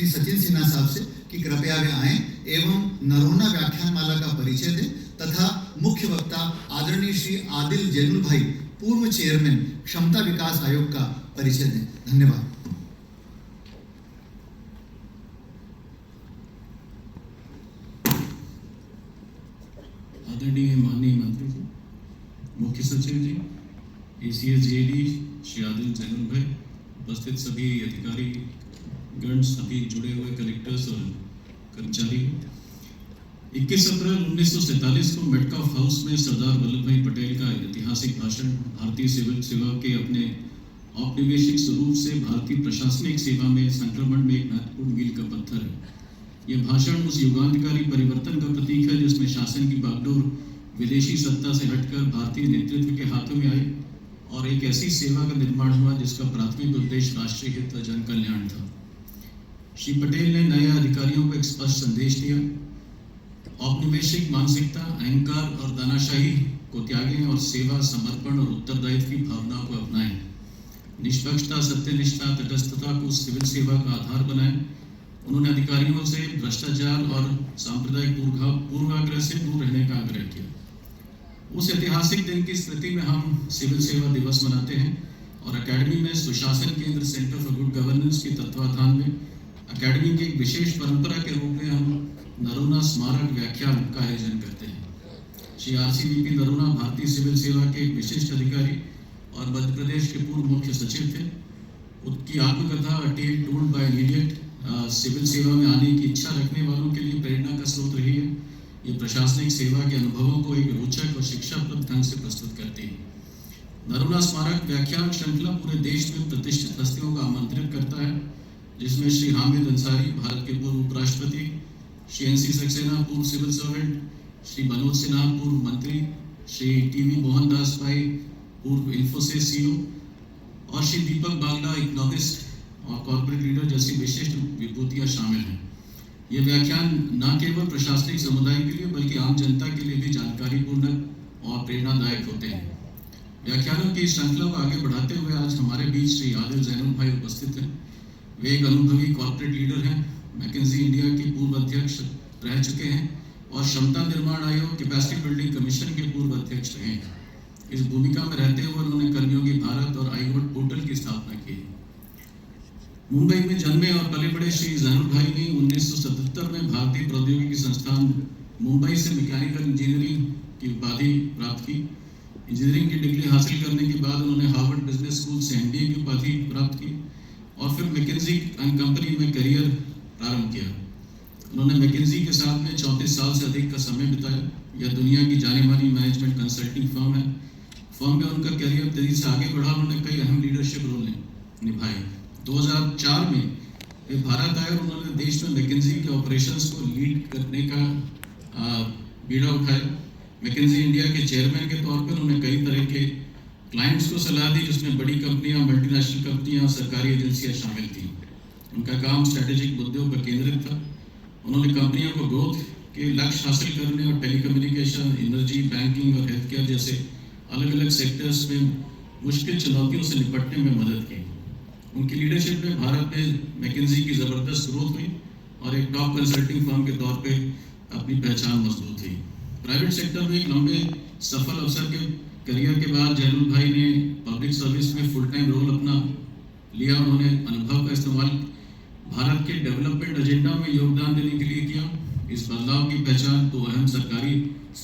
श्री सचिन सिन्हा साहब से कि कृपया वे आएं एवं नरोना व्याख्यानमाला का परिचय दें तथा मुख्य वक्ता आदरणीय श्री आदिल जैनुल भाई पूर्व चेयरमैन क्षमता विकास आयोग का परिचय दें। धन्यवाद। आदरणीय माननीय मंत्री जी, मुख्य सचिव जी, ACS JD श्री आदिल जैनुल भाई, उपस्थित सभी अधिकारी गण, सभी जुड़े हुए कलेक्टर्स और कर्मचारी, 21 अप्रैल 1947 को मेटकाफ हाउस में सरदार वल्लभ भाई पटेल का ऐतिहासिक भाषण भारतीय सिविल सेवा के अपने औपनिवेशिक स्वरूप से भारतीय प्रशासनिक सेवा में संक्रमण में एक महत्वपूर्ण मील का पत्थर है। यह भाषण उस युगांतकारी परिवर्तन का प्रतीक है जिसमें शासन की बागडोर विदेशी सत्ता से हटकर भारतीय नेतृत्व के हाथों में आई और एक ऐसी सेवा का निर्माण हुआ जिसका प्राथमिक उद्देश्य राष्ट्रीय हित व जन कल्याण था। श्री पटेल ने नए अधिकारियों को एक स्पष्ट संदेश दिया, औपनिवेशिक मानसिकता, अहंकार और दानाशाही को त्यागें और सेवा, समर्पण और उत्तरदायित्व की भावना को अपनाएं। निष्पक्षता, सत्यनिष्ठा, तटस्थता को सिविल सेवा का आधार बनाएं। उन्होंने अधिकारियों से भ्रष्टाचार और सांप्रदायिक पूर्वाग्रह से दूर रहने का आग्रह किया। उस ऐतिहासिक दिन की स्मृति में हम सिविल सेवा दिवस मनाते हैं और अकेडमी में सुशासन केंद्र सेंटर फॉर गुड गवर्नेंस के तत्वाधान में अकेडमी की एक विशेष परंपरा के रूप में हम नरोना स्मारक व्याख्यान का आयोजन करते हैं। श्री RCVP नरोना भारतीय सिविल सेवा के एक विशिष्ट अधिकारी और मध्य प्रदेश के पूर्व मुख्य सचिव थे। उनकी आत्मकथा a tale told by an idiot civil सेवा में आने की इच्छा रखने वालों के लिए प्रेरणा का स्रोत रही है। ये प्रशासनिक सेवा के अनुभवों को एक रोचक और शिक्षाप्रद ढंग से प्रस्तुत करती है। नरोना स्मारक व्याख्यान श्रृंखला पूरे देश में प्रतिष्ठित हस्तियों का आमंत्रित करता है, जिसमें श्री हामिद अंसारी, भारत के पूर्व उपराष्ट्रपति, श्री NC सक्सेना, पूर्व सिविल सर्वेंट, श्री मनोज सिन्हा, पूर्व मंत्री, श्री TV मोहनदास भाई, पूर्व इन्फोसिस CEO और श्री दीपक बागला, इकोनॉमिस्ट और कॉर्पोरेट लीडर जैसी विशिष्ट विभूतियां शामिल हैं। ये व्याख्यान न केवल प्रशासनिक समुदाय के लिए बल्कि आम जनता के लिए भी जानकारीपूर्ण और प्रेरणादायक होते हैं। व्याख्यानों की श्रृंखला को आगे बढ़ाते हुए आज हमारे बीच श्री आदिल जैनुल भाई उपस्थित हैं। वे एक अनुभवी कॉर्पोरेट लीडर हैं, मैकेंजी इंडिया के पूर्व अध्यक्ष रह चुके हैं और क्षमता निर्माण आयोग, कैपेसिटी बिल्डिंग कमीशन के पूर्व अध्यक्ष रहे हैं। इस भूमिका में रहते हुए उन्होंने कर्मियों की भारत और आईवट पोर्टल की स्थापना की। मुंबई में जन्मे और पले बड़े श्री जैनुल भाई ने 1977 में भारतीय प्रौद्योगिकी संस्थान मुंबई से मैकेनिकल इंजीनियरिंग की उपाधि प्राप्त की। इंजीनियरिंग की डिग्री हासिल करने के बाद उन्होंने हार्वर्ड बिजनेस स्कूल से MBA की उपाधि प्राप्त की और फिर मैकेंजी एंड कंपनी में करियर प्रारंभ किया। उन्होंने मैकेंजी के साथ में 34 साल से अधिक का समय बिताया। यह दुनिया की जानी मानी मैनेजमेंट कंसल्टिंग फर्म है। फर्म में उनका करियर तेजी से आगे बढ़ा। उन्होंने कई अहम लीडरशिप रोल निभाए। 2004 में वे भारत आए और उन्होंने देश में मैकेंजी के ऑपरेशंस को लीड करने का बीड़ा उठाया। मैकेंजी इंडिया के चेयरमैन के तौर पर उन्होंने कई तरह के क्लाइंट्स को सलाह दी, जिसमें बड़ी कंपनियां, मल्टीनेशनल कंपनियां, सरकारी एजेंसियां शामिल थी। उनका काम स्ट्रेटेजिक मुद्दों पर केंद्रित था। उन्होंने कंपनियों को ग्रोथ के लक्ष्य हासिल करने और टेलीकम्युनिकेशन, एनर्जी, बैंकिंग और हेल्थ केयर जैसे अलग अलग सेक्टर्स में मुश्किल चुनौतियों से निपटने में मदद की। उनकी लीडरशिप में भारत में मैकेंजी की ज़बरदस्त ग्रोथ हुई और एक टॉप कंसल्टिंग फर्म के तौर पे अपनी पहचान मजबूत हुई। प्राइवेट सेक्टर में एक लंबे सफल अवसर के करियर के बाद जैनुल भाई ने पब्लिक सर्विस में फुल टाइम रोल अपना लिया। उन्होंने अनुभव का इस्तेमाल भारत के डेवलपमेंट एजेंडा में योगदान देने के लिए किया। इस बदलाव की पहचान दो अहम सरकारी